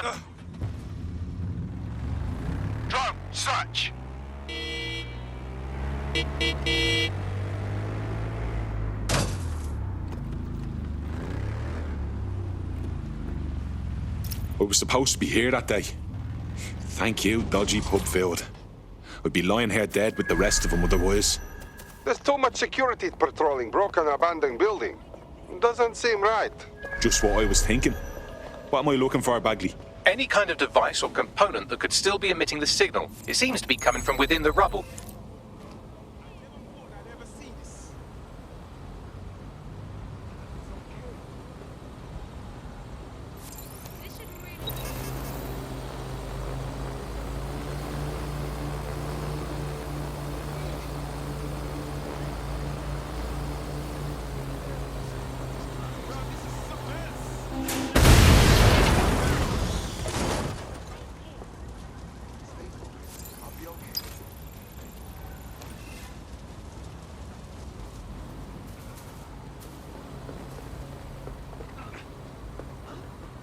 them! Drone, search! I was supposed to be here that day. Thank you, dodgy pub field. I'd be lying here dead with the rest of them otherwise. There's too much security patrolling broken abandoned building. Doesn't seem right. Just what I was thinking. What am I looking for, Bagley? Any kind of device or component that could still be emitting the signal. It seems to be coming from within the rubble.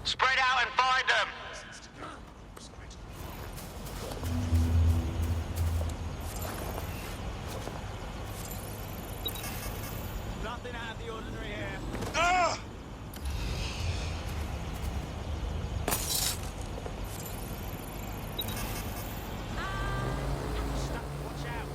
Spread out and find them! Nothing out of the ordinary here. Watch out.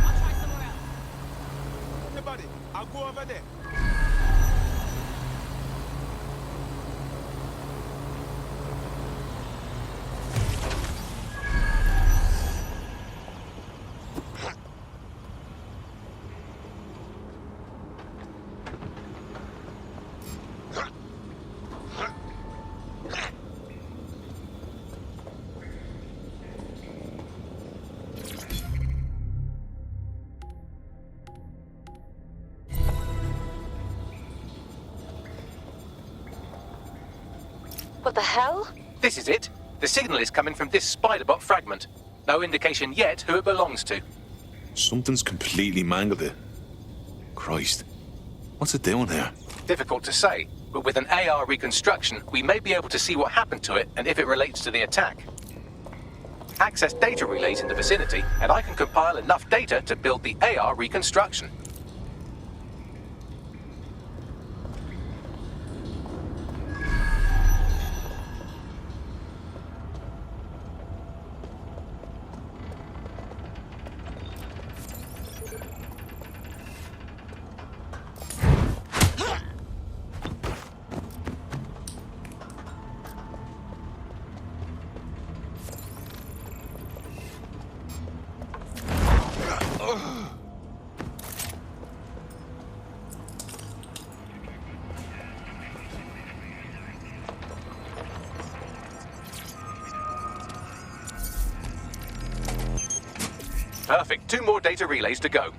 I'll try somewhere else. Everybody, I'll go over there. What the hell? This is it. The signal is coming from this spider-bot fragment. No indication yet who it belongs to. Something's completely mangled it. Christ. What's it doing here? Difficult to say, but with an AR reconstruction, we may be able to see what happened to it and if it relates to the attack. Access data relays in the vicinity, and I can compile enough data to build the AR reconstruction. Perfect. 2 more data relays to go.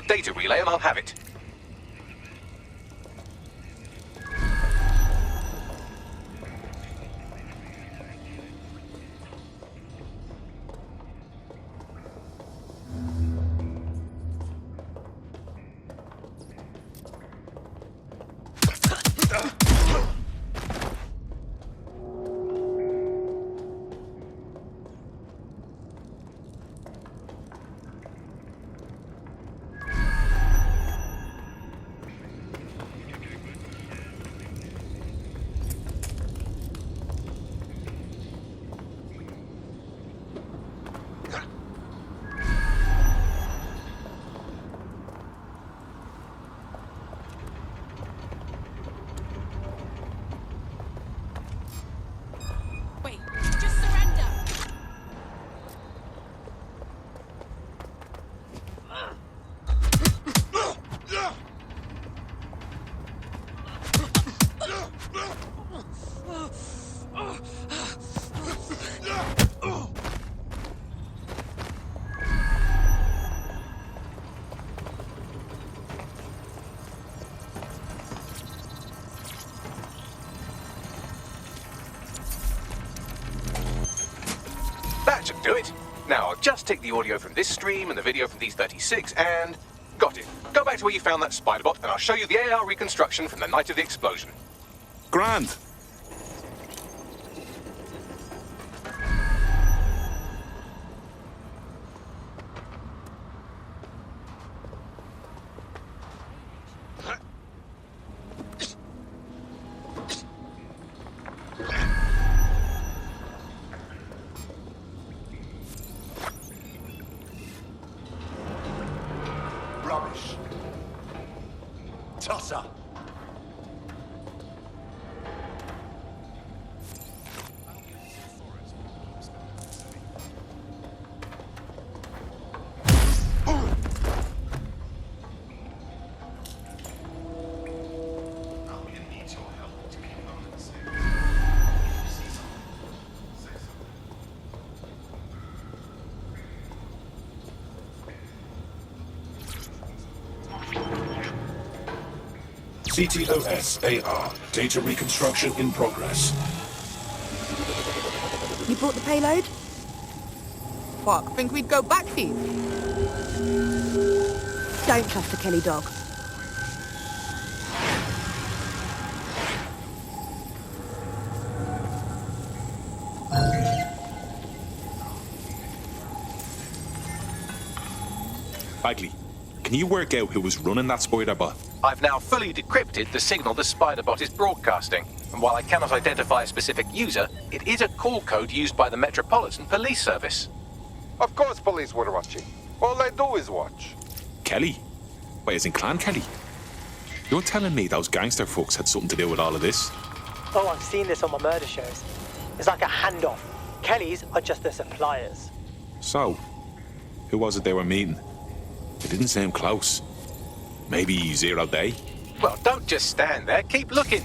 data relay and I'll have it. Wait, just surrender. That should do it. Now I'll just take the audio from this stream and the video from these 36 and... Got it. Go back to where you found that spider bot and I'll show you the AR reconstruction from the night of the explosion. Grand. Rubbish. Tosser. CTOS AR. Data reconstruction in progress. You brought the payload? Fuck, think we'd go back here? Don't trust the Kelley dog. Bagley, can you work out who was running that spider bot? I've now fully decrypted the signal the spider bot is broadcasting, and while I cannot identify a specific user, it is a call code used by the Metropolitan Police Service. Of course police were watching. All they do is watch. Kelley? Wait, as in Clan Kelley? You're telling me those gangster folks had something to do with all of this? Oh, I've seen this on my murder shows. It's like a handoff. Kelleys are just the suppliers. So, who was it they were meeting? It didn't seem close. Maybe 0 Day? Well, don't just stand there, keep looking.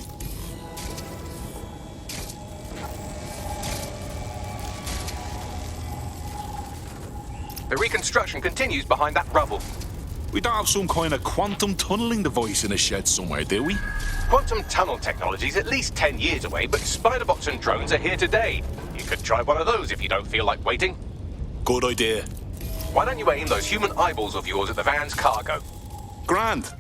The reconstruction continues behind that rubble. We don't have some kind of quantum tunneling device in a shed somewhere, do we? Quantum tunnel technology is at least 10 years away, but spider bots and drones are here today. You could try one of those if you don't feel like waiting. Good idea. Why don't you aim those human eyeballs of yours at the van's cargo? Grand.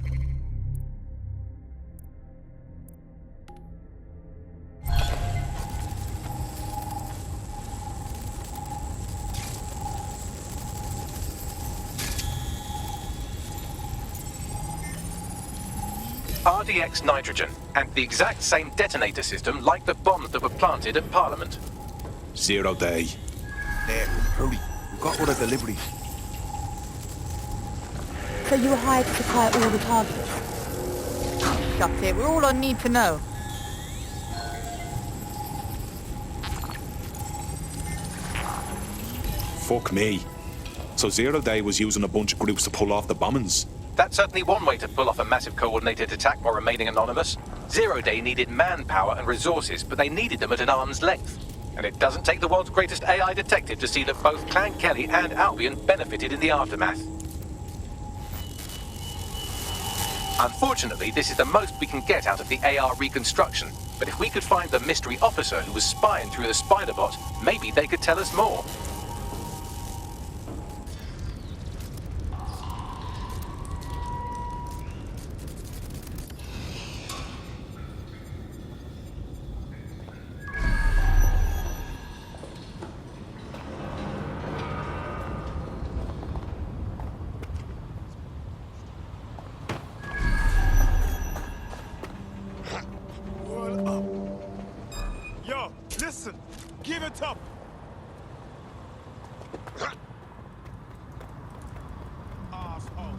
RDX nitrogen, and the exact same detonator system like the bombs that were planted at Parliament. 0 Day. There, hurry. We've got all the deliveries. So you were hired to supply all the targets? Shut it, we're all I need to know. Fuck me. So 0 Day was using a bunch of groups to pull off the bombings. That's certainly one way to pull off a massive coordinated attack while remaining anonymous. 0 Day needed manpower and resources, but they needed them at an arm's length. And it doesn't take the world's greatest AI detective to see that both Clan Kelley and Albion benefited in the aftermath. Unfortunately, this is the most we can get out of the AR reconstruction. But if we could find the mystery officer who was spying through the spider bot, maybe they could tell us more. Word up. Yo, listen. Give it up. Asshole.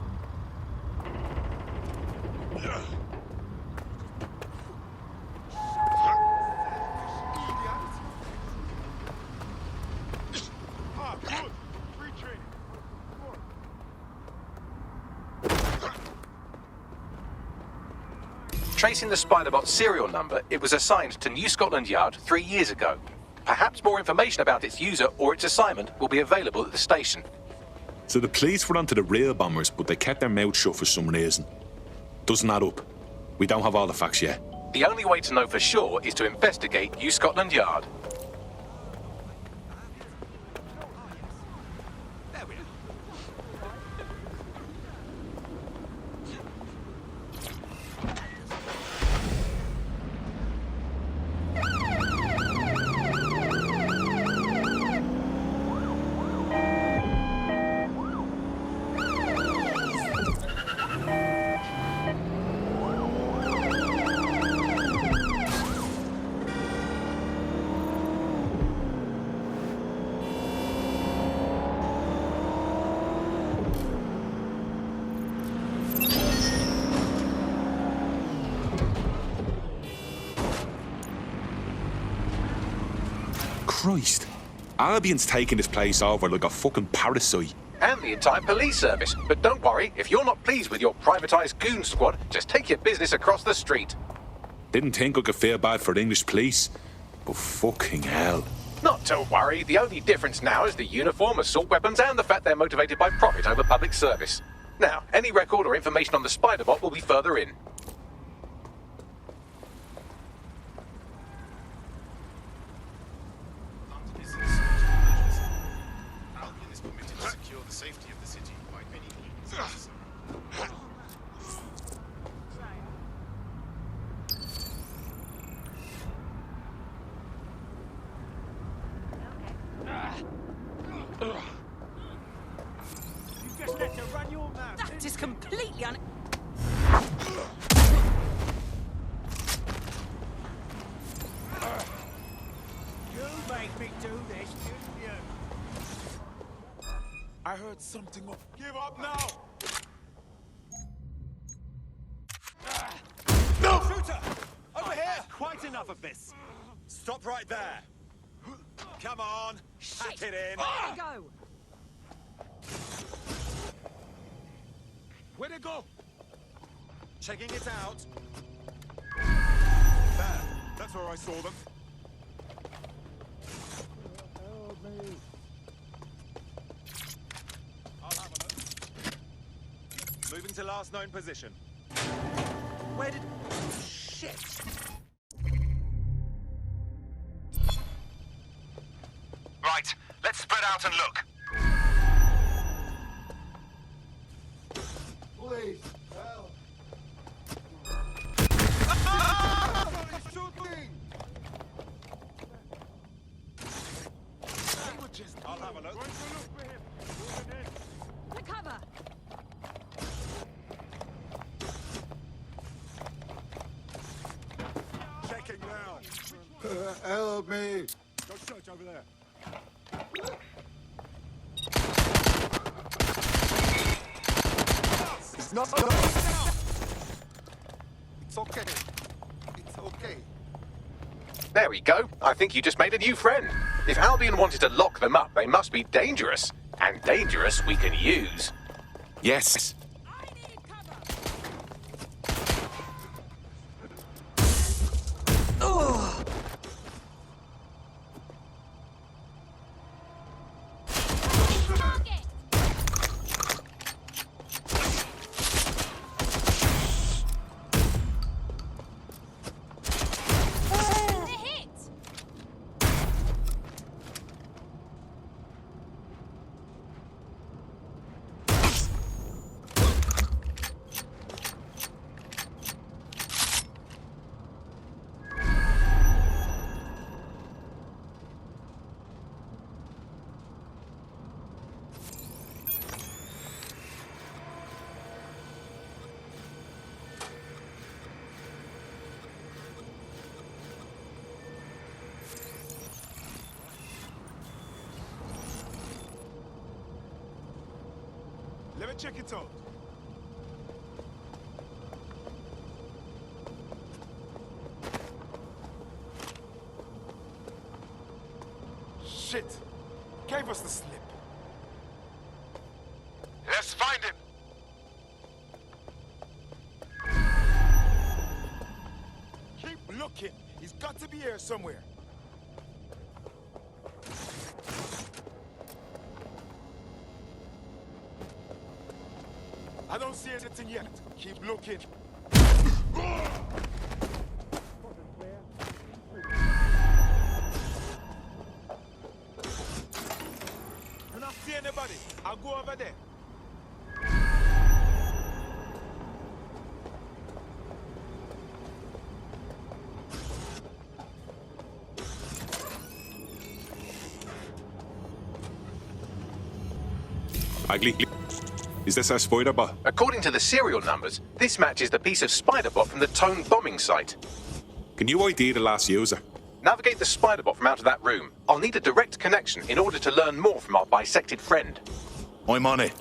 Ah, good. Free training. Tracing the Spiderbot's serial number, it was assigned to New Scotland Yard 3 years ago. Perhaps more information about its user or its assignment will be available at the station. So the police were onto the real bombers, but they kept their mouth shut for some reason. Doesn't add up. We don't have all the facts yet. The only way to know for sure is to investigate New Scotland Yard. Christ. Albion's taking this place over like a fucking parasite. And the entire police service. But don't worry, if you're not pleased with your privatised goon squad, just take your business across the street. Didn't think I could feel bad for the English police, but fucking hell. Not to worry, the only difference now is the uniform, assault weapons, and the fact they're motivated by profit over public service. Now, any record or information on the Spiderbot will be further in. Albion is permitted to secure the safety of the city by any means necessary. You just let her run your mouth. That is completely You make me do this, didn't you? I heard something of. Give up now! No! Shooter! Over here! Quite enough of this. Stop right there. Come on, pack it in. go. Where'd it go? Checking it out. There. That's where I saw them. I'll have a look. Moving to last known position. Where did... Shit! Right, let's spread out and look. Please, help. Somebody's shooting! I'll have a look. Going to look for him. Moving in. To cover. Checking now. Help me. Go search over there. It's not. It's okay. It's okay. There we go. I think you just made a new friend. If Albion wanted to lock them up, they must be dangerous. And dangerous we can use. Yes. I need cover. Target. Let's check it out. Shit. Gave us the slip. Let's find him. Keep looking. He's got to be here somewhere. I don't see anything yet. Keep looking. Do not see anybody. I'll go over there. Ugly. Is this our spider bot? According to the serial numbers, this matches the piece of spider bot from the Tone bombing site. Can you ID the last user? Navigate the spider bot from out of that room. I'll need a direct connection in order to learn more from our bisected friend. I'm on it.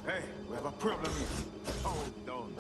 Hey, we have a problem here. Hold on.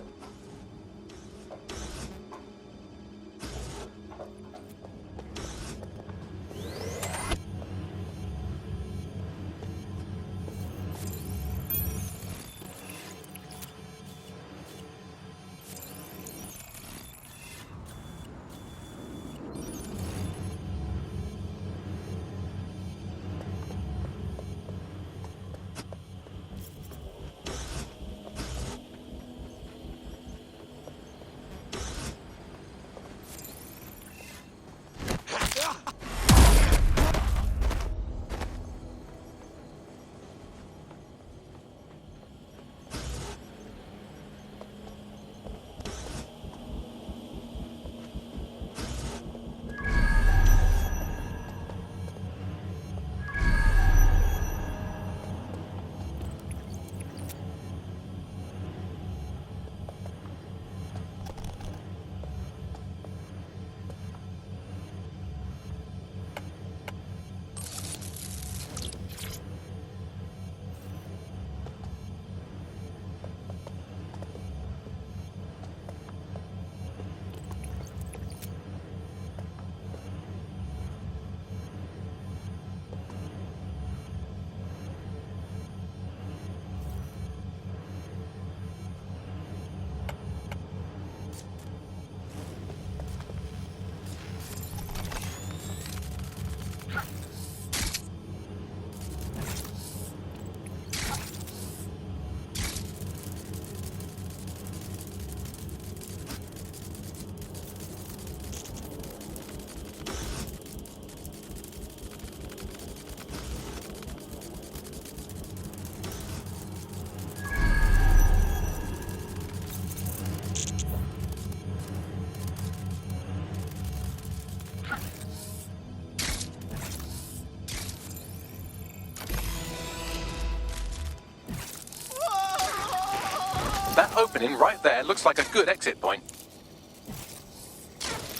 That opening right there looks like a good exit point.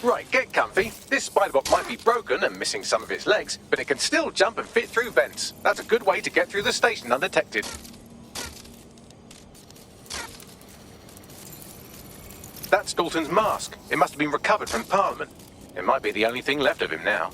Right, get comfy. This spiderbot might be broken and missing some of its legs, but it can still jump and fit through vents. That's a good way to get through the station undetected. That's Dalton's mask. It must have been recovered from Parliament. It might be the only thing left of him now.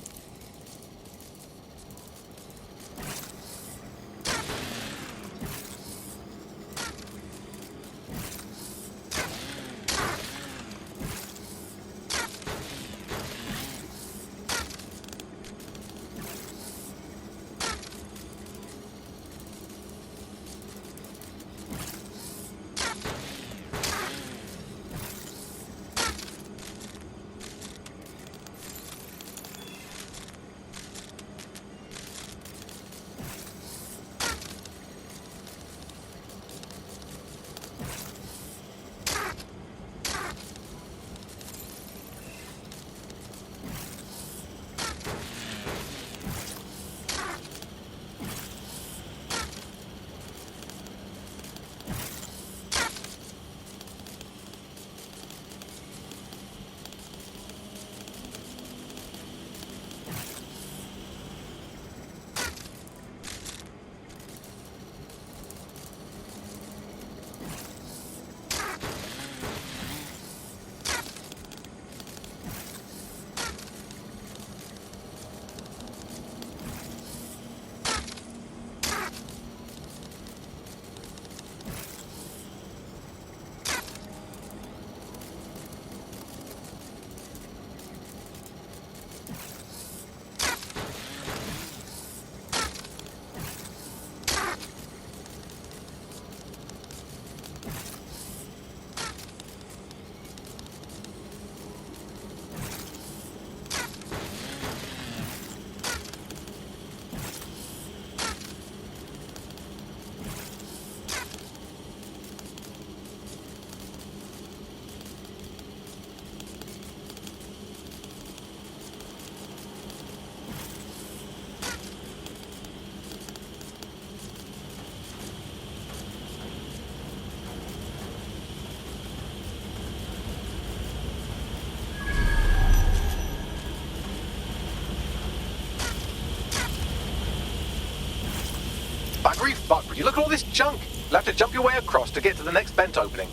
fuck, would you look at all this junk? You'll have to jump your way across to get to the next vent opening.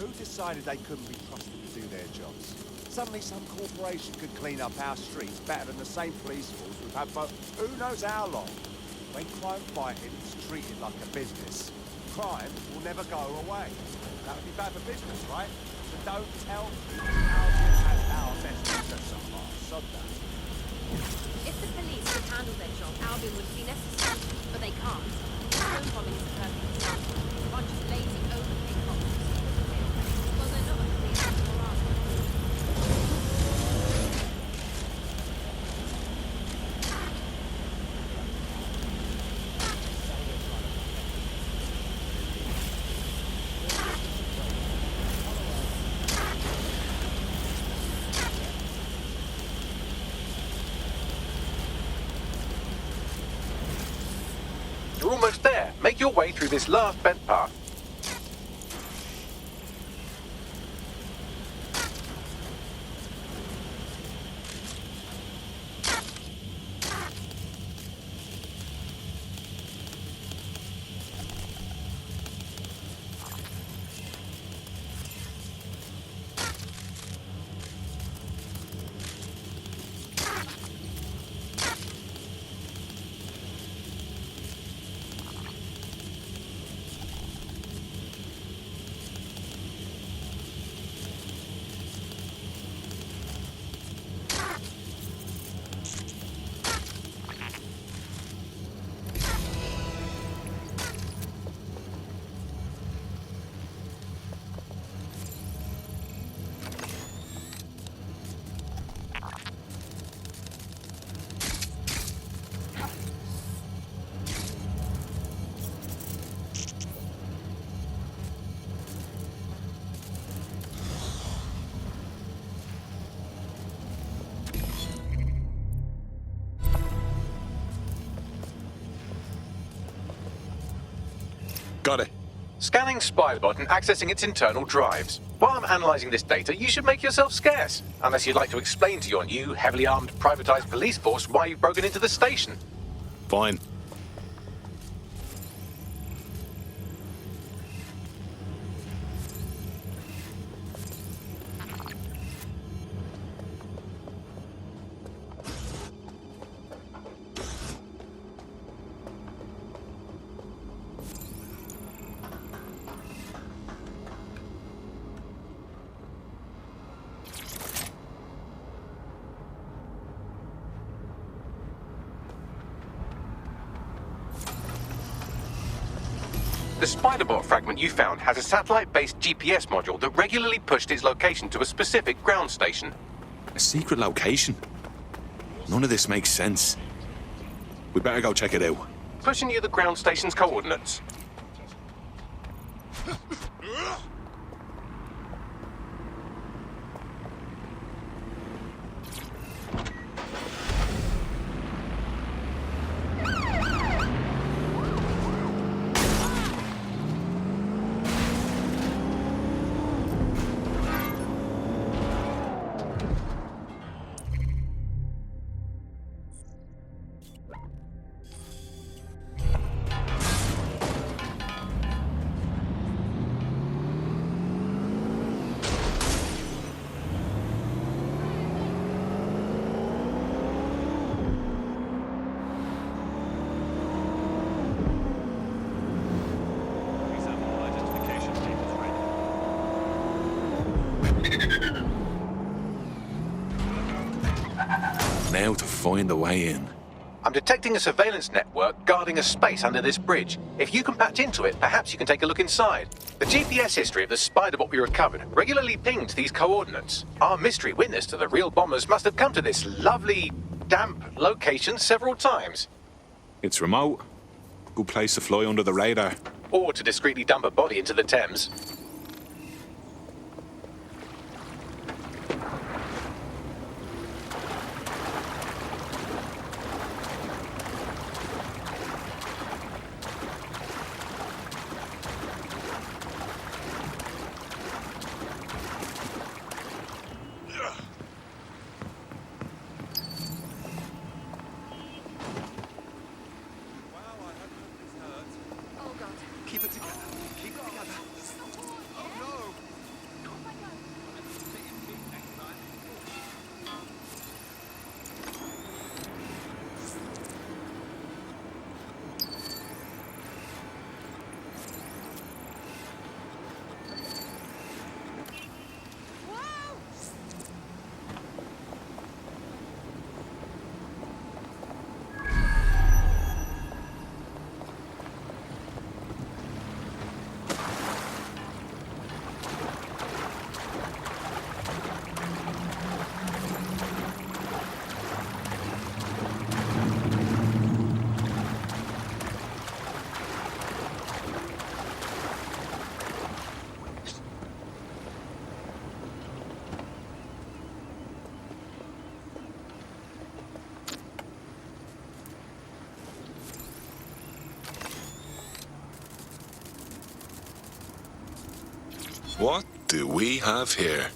Who decided they couldn't be trusted to do their jobs? Suddenly some corporation could clean up our streets better than the same police force we've had for who knows how long. When crime fighting is treated like a business, crime will never go away. That would be bad for business, right? So don't tell me Albion has our best interests at heart. Sod that. If the police could handle their job, Albion would be necessary. But they can't. Home bombing is a perfect example. A bunch of lazy, overpaid cops. Well, they're not a police or are they? You're almost there. Make your way through this last vent path. Got it. Scanning Spybot and accessing its internal drives. While I'm analysing this data, you should make yourself scarce. Unless you'd like to explain to your new, heavily armed, privatised police force why you've broken into the station. Fine. The Spiderbot fragment you found has a satellite-based GPS module that regularly pushed its location to a specific ground station. A secret location? None of this makes sense. We better go check it out. Pushing you the ground station's coordinates. LAU to find a way in. I'm detecting a surveillance network guarding a space under this bridge. If you can patch into it, perhaps you can take a look inside. The GPS history of the spider bot we recovered regularly pinged these coordinates. Our mystery witness to the real bombers must have come to this lovely, damp location several times. It's remote. Good place to fly under the radar. Or to discreetly dump a body into the Thames. What do we have here?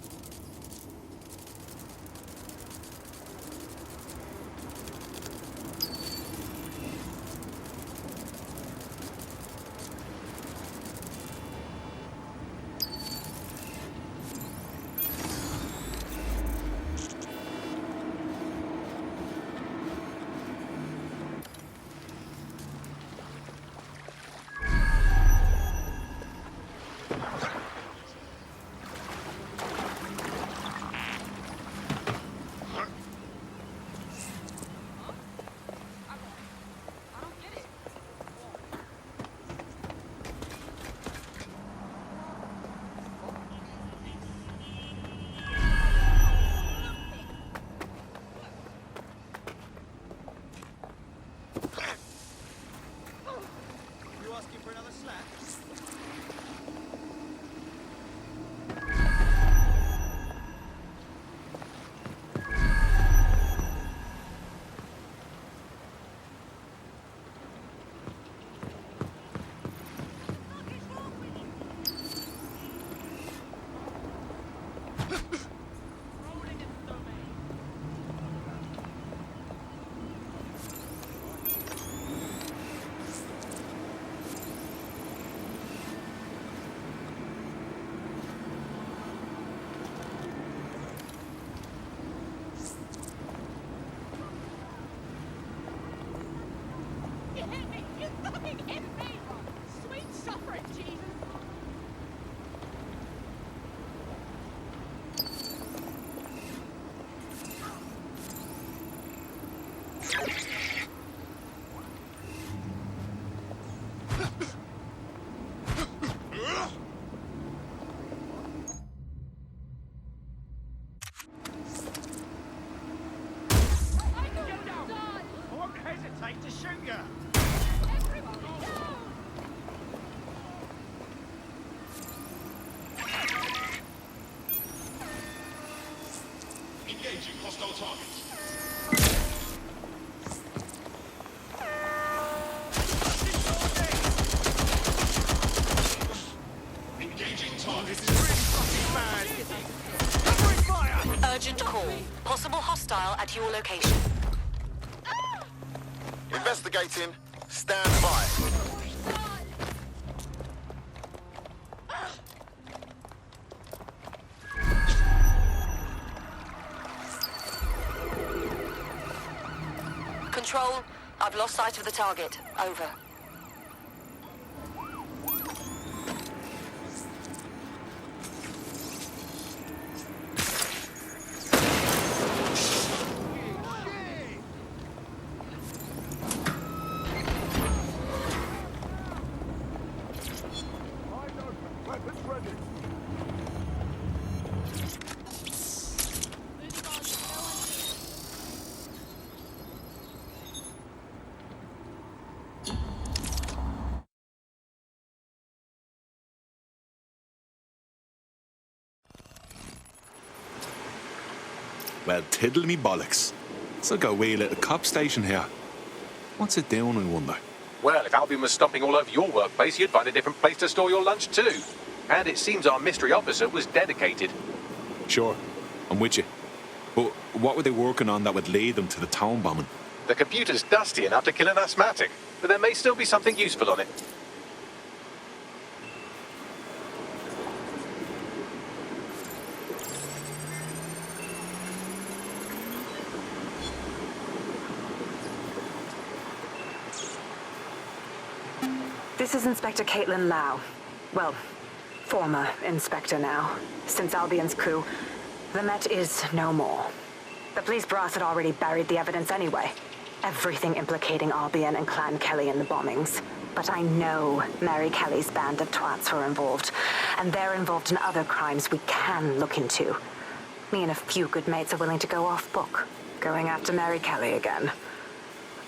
Engaging hostile targets. Engaging targets. Urgent call. Possible hostile at your location. Investigating. Stand by. Control, I've lost sight of the target. Over. Well, tiddle me bollocks. It's like a wee little cop station here. What's it doing, I wonder? Well, if Albion was stomping all over your workplace, you'd find a different place to store your lunch too. And it seems our mystery officer was dedicated. Sure, I'm with you. But what were they working on that would lead them to the town bombing? The computer's dusty enough to kill an asthmatic, but there may still be something useful on it. This is Inspector KAITLIN LAU. Well, former inspector now. Since Albion's coup, the Met is no more. The police brass had already buried the evidence anyway. Everything implicating Albion and Clan Kelley in the bombings. But I know Mary Kelley's band of twats were involved, and they're involved in other crimes we can look into. Me and a few good mates are willing to go off book, going after Mary Kelley again.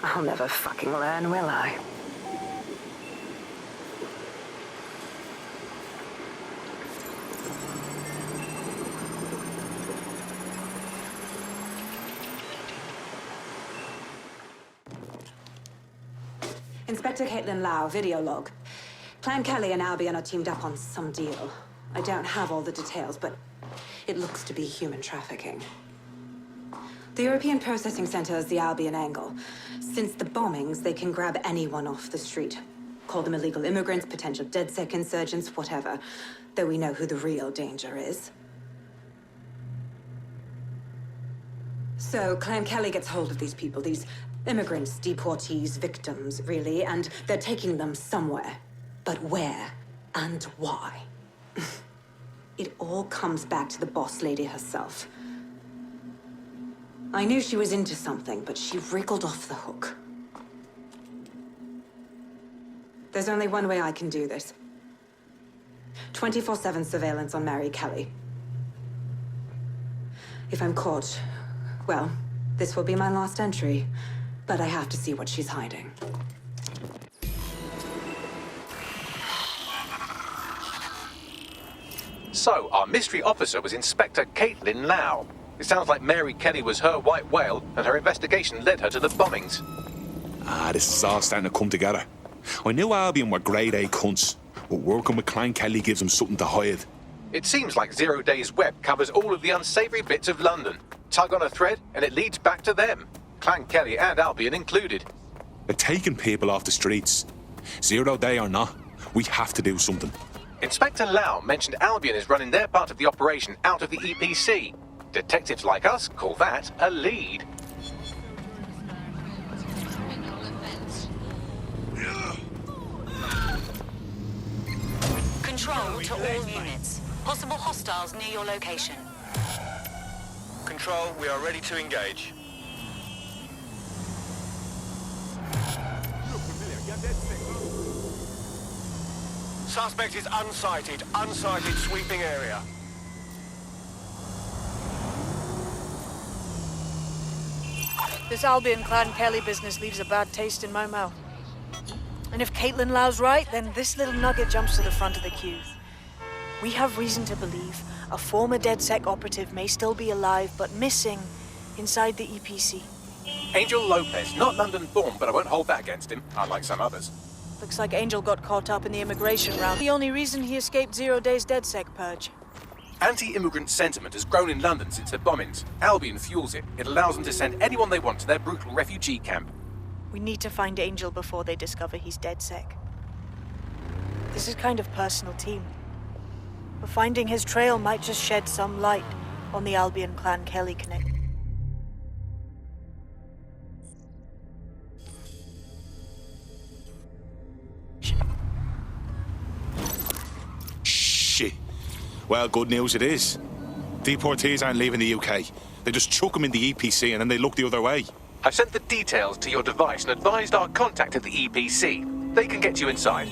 I'll never fucking learn, will I? Inspector KAITLIN LAU, video log. Clan Kelley and Albion are teamed up on some deal. I don't have all the details, but it looks to be human trafficking. The European Processing Center is the Albion angle. Since the bombings, they can grab anyone off the street. Call them illegal immigrants, potential DedSec insurgents, whatever. Though we know who the real danger is. So Clan Kelley gets hold of these people, these immigrants, deportees, victims, really, and they're taking them somewhere. But where and why? It all comes back to the boss lady herself. I knew she was into something, but she wriggled off the hook. There's only one way I can do this. 24/7 surveillance on Mary Kelley. If I'm caught, well, this will be my last entry. But I have to see what she's hiding. So, our mystery officer was Inspector KAITLIN LAU. It sounds like Mary Kelley was her white whale, and her investigation led her to the bombings. This is all starting to come together. I knew Albion were grade A cunts, but working with Clan Kelley gives them something to hide. It seems like 0 Days Web covers all of the unsavory bits of London. Tug on a thread, and it leads back to them. Clan Kelley and Albion included. They're taking people off the streets. 0 Day or not, we have to do something. Inspector LAU mentioned Albion is running their part of the operation out of the EPC. Detectives like us call that a lead. Control to all units. Possible hostiles near your location. Control, we are ready to engage. Suspect is unsighted. Unsighted sweeping area. This Albion Clan Kelley business leaves a bad taste in my mouth. And if KAITLIN LAU's right, then this little nugget jumps to the front of the queue. We have reason to believe a former DedSec operative may still be alive, but missing inside the EPC. Angel Lopez, not London-born, but I won't hold that against him, unlike some others. Looks like Angel got caught up in the immigration round. The only reason he escaped 0 Days DedSec purge. Anti-immigrant sentiment has grown in London since the bombings. Albion fuels it. It allows them to send anyone they want to their brutal refugee camp. We need to find Angel before they discover he's DedSec. This is kind of personal team. But finding his trail might just shed some light on the Albion Clan Kelley connection. Shit. Well, good news it is. Deportees aren't leaving the UK. They just chuck them in the EPC and then they look the other way. I've sent the details to your device and advised our contact at the EPC. They can get you inside.